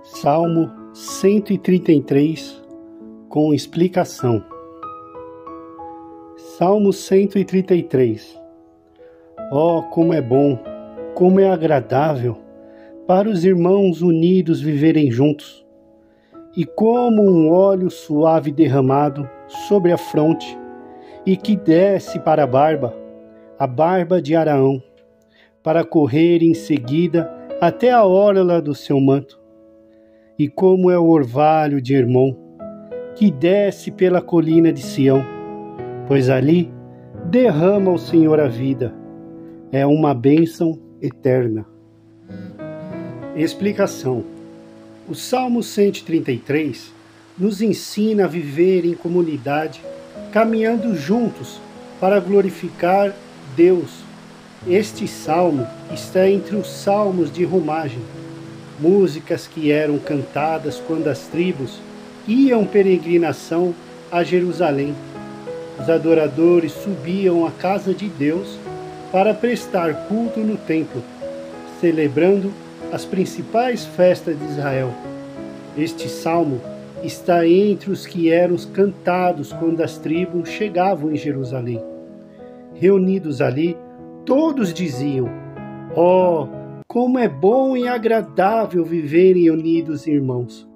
Salmo 133, com explicação. Salmo 133. Oh, como é bom, como é agradável para os irmãos unidos viverem juntos, e como um óleo suave derramado sobre a fronte, e que desce para a barba de Araão, para correr em seguida até a orla do seu manto. E como é o orvalho de Hermon, que desce pela colina de Sião, pois ali derrama o Senhor a vida, é uma bênção eterna. Explicação. O Salmo 133 nos ensina a viver em comunidade, caminhando juntos para glorificar Deus. Este salmo está entre os salmos de romagem, músicas que eram cantadas quando as tribos iam peregrinação a Jerusalém. Os adoradores subiam à casa de Deus para prestar culto no templo, celebrando as principais festas de Israel. Este salmo está entre os que eram cantados quando as tribos chegavam em Jerusalém. Reunidos ali, todos diziam: "Oh, como é bom e agradável viverem unidos, irmãos."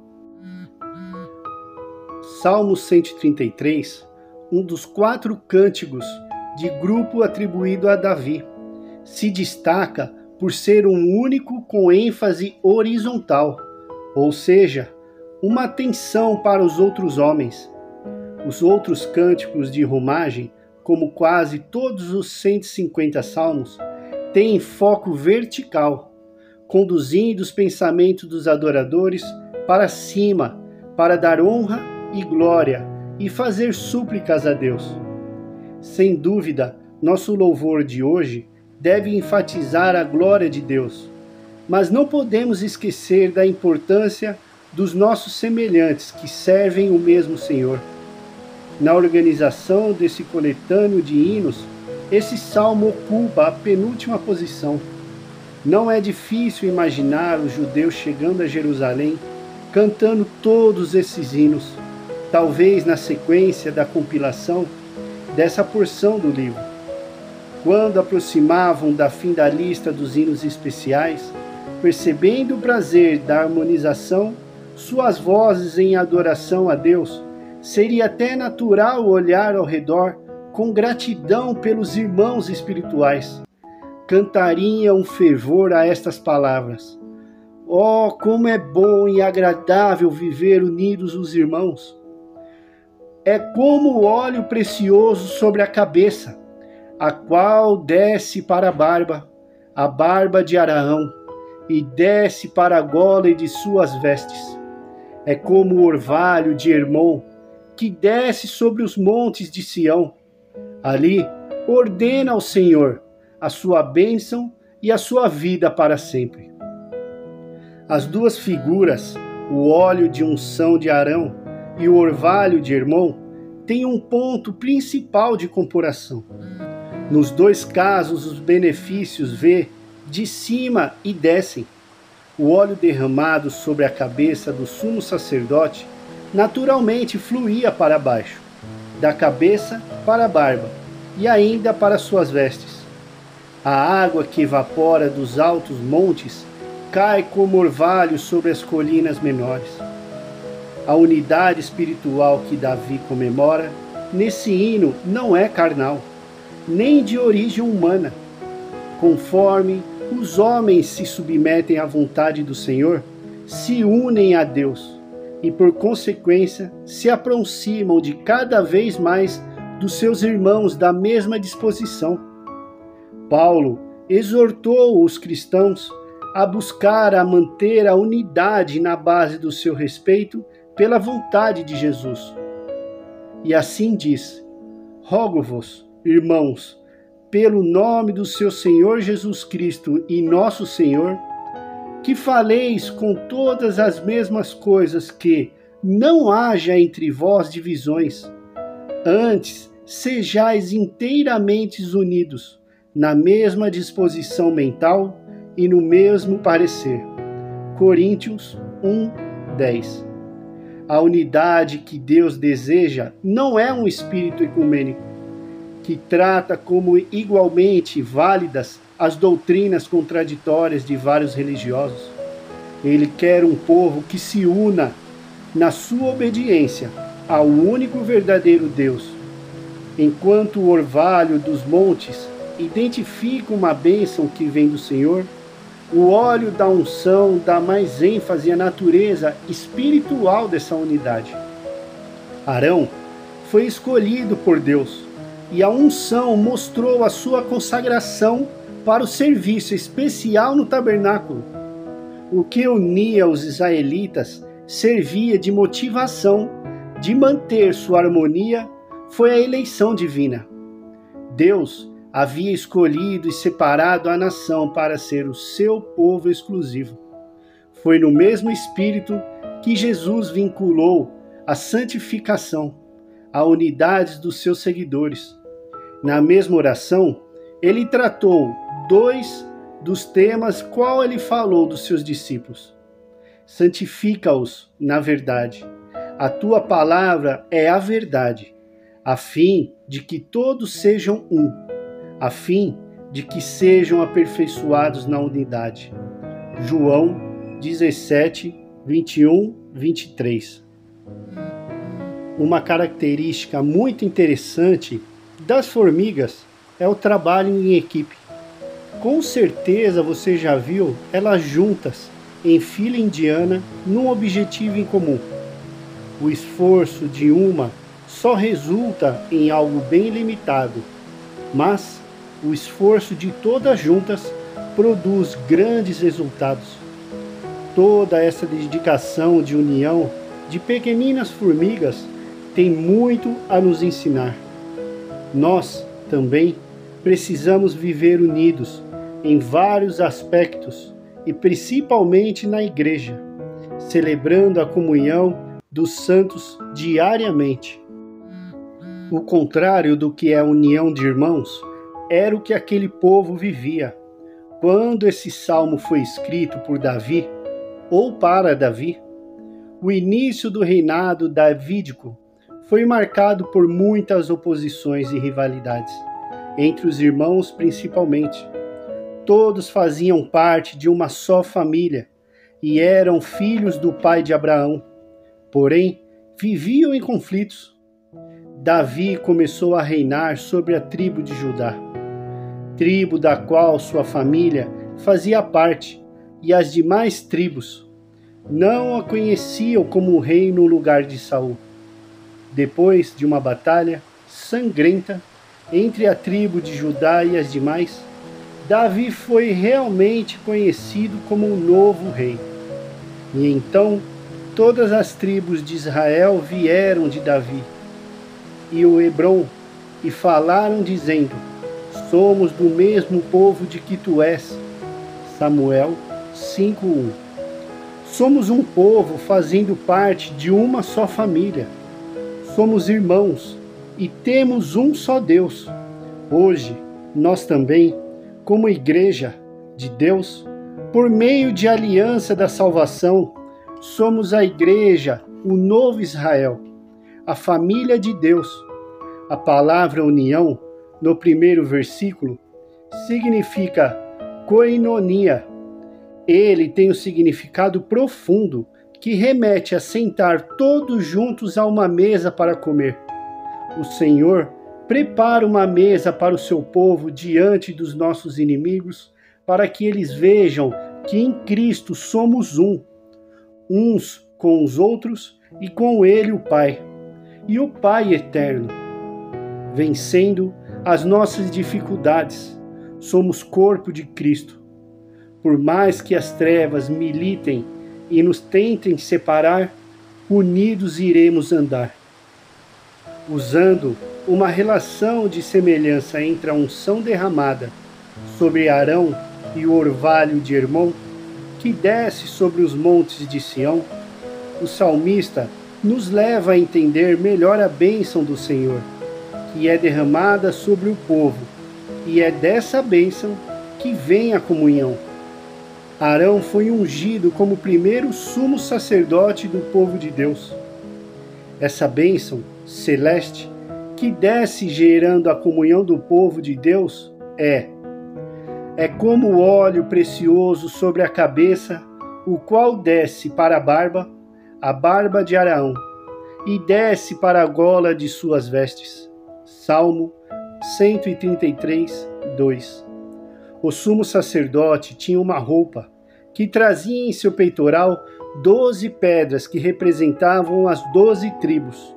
Salmo 133, um dos 4 cânticos de grupo atribuído a Davi, se destaca por ser um único com ênfase horizontal, ou seja, uma atenção para os outros homens. Os outros cânticos de romagem, como quase todos os 150 salmos, têm foco vertical, conduzindo os pensamentos dos adoradores para cima, para dar honra e glória e fazer súplicas a Deus. Sem dúvida, nosso louvor de hoje deve enfatizar a glória de Deus, mas não podemos esquecer da importância dos nossos semelhantes que servem o mesmo Senhor. Na organização desse coletâneo de hinos, esse salmo ocupa a penúltima posição. Não é difícil imaginar os judeus chegando a Jerusalém, cantando todos esses hinos, talvez na sequência da compilação dessa porção do livro. Quando aproximavam da fim da lista dos hinos especiais, percebendo o prazer da harmonização, suas vozes em adoração a Deus, seria até natural olhar ao redor com gratidão pelos irmãos espirituais. Cantaria um fervor a estas palavras: "Oh, como é bom e agradável viver unidos os irmãos! É como o óleo precioso sobre a cabeça, a qual desce para a barba de Araão, e desce para a gola de suas vestes. É como o orvalho de Hermon, que desce sobre os montes de Sião. Ali ordena ao Senhor a sua bênção e a sua vida para sempre." As duas figuras, o óleo de unção de Arão e o orvalho de Hermon, têm um ponto principal de comparação. Nos dois casos, os benefícios de cima e descem. O óleo derramado sobre a cabeça do sumo sacerdote naturalmente fluía para baixo, da cabeça para a barba, e ainda para suas vestes. A água que evapora dos altos montes cai como orvalho sobre as colinas menores. A unidade espiritual que Davi comemora nesse hino não é carnal, nem de origem humana. Conforme os homens se submetem à vontade do Senhor, se unem a Deus e, por consequência, se aproximam de cada vez mais dos seus irmãos da mesma disposição. Paulo exortou os cristãos a buscar manter a unidade na base do seu respeito pela vontade de Jesus. E assim diz: "Rogo-vos, irmãos, pelo nome do seu Senhor Jesus Cristo e nosso Senhor, que faleis com todas as mesmas coisas, que não haja entre vós divisões. Antes, sejais inteiramente unidos, na mesma disposição mental e no mesmo parecer." Coríntios 1:10. A unidade que Deus deseja não é um espírito ecumênico, que trata como igualmente válidas as doutrinas contraditórias de vários religiosos. Ele quer um povo que se una na sua obediência ao único verdadeiro Deus. Enquanto o orvalho dos montes identifica uma bênção que vem do Senhor, o óleo da unção dá mais ênfase à natureza espiritual dessa unidade. Arão foi escolhido por Deus, e a unção mostrou a sua consagração para o serviço especial no tabernáculo. O que unia os israelitas servia de motivação de manter sua harmonia foi a eleição divina. Deus havia escolhido e separado a nação para ser o seu povo exclusivo. Foi no mesmo espírito que Jesus vinculou a santificação, a unidade dos seus seguidores. Na mesma oração, ele tratou 2 dos temas qual ele falou dos seus discípulos. Santifica-os na verdade. A tua palavra é a verdade, a fim de que todos sejam um, a fim de que sejam aperfeiçoados na unidade. João 17, 21, 23. Uma característica muito interessante das formigas é o trabalho em equipe. Com certeza você já viu elas juntas, em fila indiana, num objetivo em comum. O esforço de uma só resulta em algo bem limitado, mas o esforço de todas juntas produz grandes resultados. Toda essa dedicação de união de pequeninas formigas tem muito a nos ensinar. Nós também precisamos viver unidos em vários aspectos e principalmente na igreja, celebrando a comunhão dos santos diariamente. O contrário do que é a união de irmãos era o que aquele povo vivia. Quando esse salmo foi escrito por Davi, ou para Davi, o início do reinado davídico foi marcado por muitas oposições e rivalidades, entre os irmãos principalmente. Todos faziam parte de uma só família e eram filhos do pai de Abraão, porém viviam em conflitos. Davi começou a reinar sobre a tribo de Judá, tribo da qual sua família fazia parte, e as demais tribos não a conheciam como rei no lugar de Saul. Depois de uma batalha sangrenta entre a tribo de Judá e as demais, Davi foi realmente conhecido como o novo rei. E então todas as tribos de Israel vieram de Davi e o Hebrom e falaram dizendo: somos do mesmo povo de que tu és. Samuel 5:1. Somos um povo fazendo parte de uma só família. Somos irmãos e temos um só Deus. Hoje, nós também, como igreja de Deus, por meio de aliança da salvação, somos a igreja, o novo Israel, a família de Deus. A palavra união, no primeiro versículo, significa koinonia. Ele tem um significado profundo que remete a sentar todos juntos a uma mesa para comer. O Senhor prepara uma mesa para o seu povo diante dos nossos inimigos, para que eles vejam que em Cristo somos um, uns com os outros e com Ele o Pai, e o Pai eterno. Vencendo as nossas dificuldades, somos corpo de Cristo. Por mais que as trevas militem e nos tentem separar, unidos iremos andar. Usando uma relação de semelhança entre a unção derramada sobre Arão e o orvalho de Hermon, que desce sobre os montes de Sião, o salmista nos leva a entender melhor a bênção do Senhor, que é derramada sobre o povo, e é dessa bênção que vem a comunhão. Arão foi ungido como primeiro sumo sacerdote do povo de Deus. Essa bênção celeste que desce gerando a comunhão do povo de Deus é como o óleo precioso sobre a cabeça, o qual desce para a barba de Arão, e desce para a gola de suas vestes. Salmo 133, 2. O sumo sacerdote tinha uma roupa que trazia em seu peitoral 12 pedras que representavam as 12 tribos.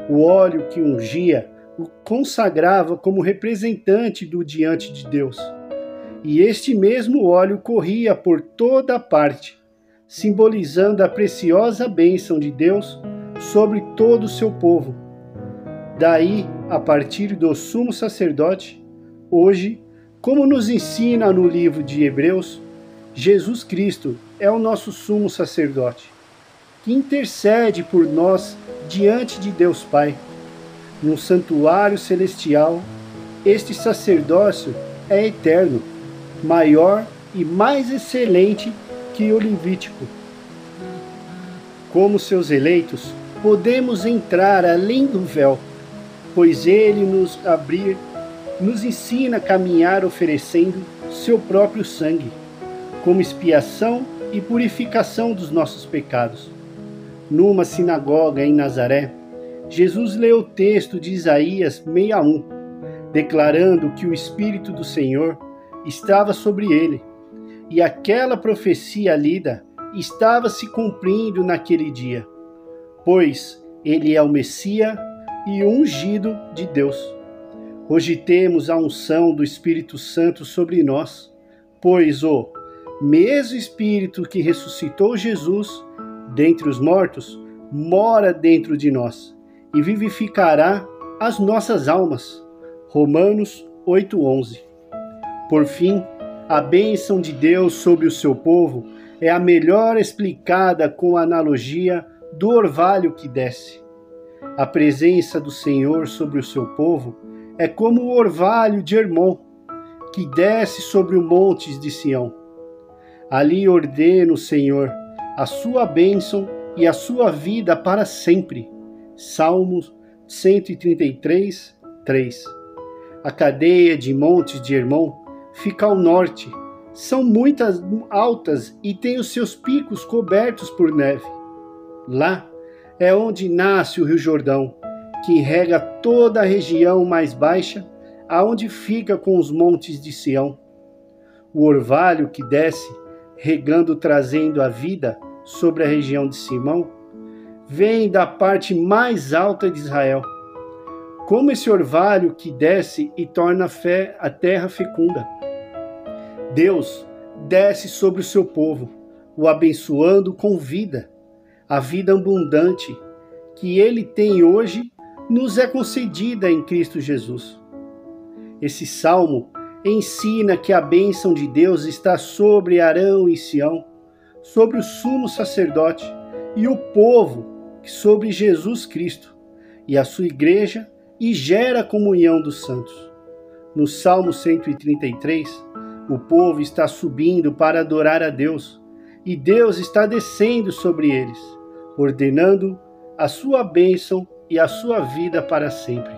O óleo que ungia o consagrava como representante do diante de Deus. E este mesmo óleo corria por toda parte, simbolizando a preciosa bênção de Deus sobre todo o seu povo. Daí, a partir do sumo sacerdote, hoje, como nos ensina no livro de Hebreus, Jesus Cristo é o nosso sumo sacerdote, que intercede por nós diante de Deus Pai. No santuário celestial, este sacerdócio é eterno, maior e mais excelente que o levítico. Como seus eleitos, podemos entrar além do véu, pois ele nos ensina a caminhar oferecendo seu próprio sangue, como expiação e purificação dos nossos pecados. Numa sinagoga em Nazaré, Jesus leu o texto de Isaías 61, declarando que o Espírito do Senhor estava sobre ele, e aquela profecia lida estava se cumprindo naquele dia, pois ele é o Messias e o ungido de Deus. Hoje temos a unção do Espírito Santo sobre nós, pois o mesmo Espírito que ressuscitou Jesus dentre os mortos mora dentro de nós e vivificará as nossas almas. Romanos 8:11. Por fim, a bênção de Deus sobre o seu povo é a melhor explicada com a analogia do orvalho que desce. A presença do Senhor sobre o seu povo é como o orvalho de Hermon, que desce sobre o monte de Sião. Ali ordena o Senhor a sua bênção e a sua vida para sempre. Salmos 133, 3. A cadeia de montes de Hermon fica ao norte. São muitas altas e têm os seus picos cobertos por neve. Lá é onde nasce o Rio Jordão, que rega toda a região mais baixa, aonde fica com os montes de Sião. O orvalho que desce, regando, trazendo a vida sobre a região de Simão, vem da parte mais alta de Israel. Como esse orvalho que desce e torna a terra fecunda. Deus desce sobre o seu povo, o abençoando com vida. A vida abundante que ele tem hoje nos é concedida em Cristo Jesus. Esse salmo ensina que a bênção de Deus está sobre Arão e Sião, sobre o sumo sacerdote e o povo, sobre Jesus Cristo e a sua igreja, e gera a comunhão dos santos. No Salmo 133, o povo está subindo para adorar a Deus, e Deus está descendo sobre eles, ordenando a sua bênção e a sua vida para sempre.